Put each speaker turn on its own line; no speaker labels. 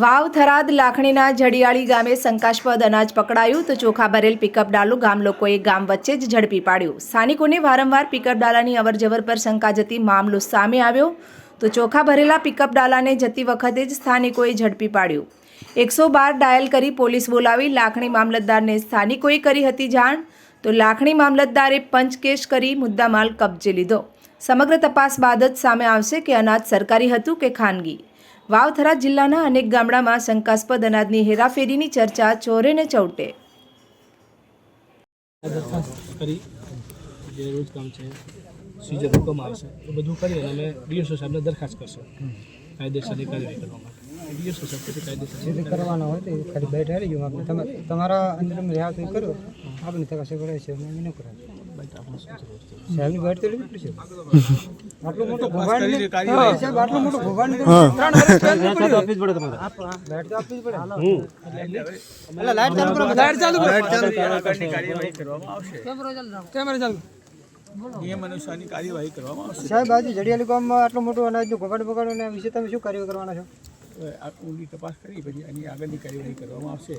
વાવ થરાદ લાખણીના જડિયાળી ગામે શંકાસ્પદ અનાજ પકડાયું તો ચોખા ભરેલ પિકઅપ ડાલું ગામ લોકોએ ગામ વચ્ચે જ ઝડપી પાડ્યું। સ્થાનિકોને વારંવાર પિકઅપ ડાલાની અવરજવર પર શંકા જતી મામલો સામે આવ્યો તો ચોખા ભરેલા પિકઅપ ડાલાને જતી વખતે જ સ્થાનિકોએ ઝડપી પાડ્યું। 112 ડાયલ કરી પોલીસ બોલાવી લાખણી મામલતદારને સ્થાનિકોએ કરી હતી જાણ તો લાખણી મામલતદારે પંચકેશ કરી મુદ્દામાલ કબજે લીધો। સમગ્ર તપાસ બાદ જ સામે આવશે કે અનાજ સરકારી હતું કે ખાનગી। વાવ થરાદ જિલ્લાના અનેક ગામડામાં શંકાસ્પદ અનાજની હેરાફેરીની ચર્ચા ચોરે ને ચૌટે।
રોજ કામ છે સીઝર હુકમ આવશે એ બધું કરી અને અમે ડીએસઓ સાહેબને દરખાસ્ત કરશું કાયદેસરની કાર્યવાહી કરવા માટે। ડીએસઓ સાહેબ પછી કાયદેસર
કરવાનો હોય તો ખાલી બેઠ હારી ગયો આપણે તમે તમારા અંદર રહ્યા તો કરો આપણે તકાસે પડે છે અમે ન કરાય સાહેબની બેઠ તો લેવી પડશે। આટલું મોટું ભોગાડ સાહેબ આટલું મોટું ભોગાડ 3 વર્ષ આપવી જ પડે તમારે બેઠ તો આપવી જ પડે એટલે લાઈટ ચાલુ કરો લાઈટ ચાલુ આગળની કાર્યવાહી કરવામાં આવશે। કેમેરા ચાલુ નિયમ અનુસારની કાર્યવાહી કરવામાં આવશે। સાહેબ આજે જડિયાળી ગામમાં આટલું મોટું અનાજનું ભોગાડવાના વિશે તમે શું કાર્ય કરવાના છો?
આ ઊંડી તપાસ કરી પછી એની આગળની કાર્યવાહી કરવામાં આવશે।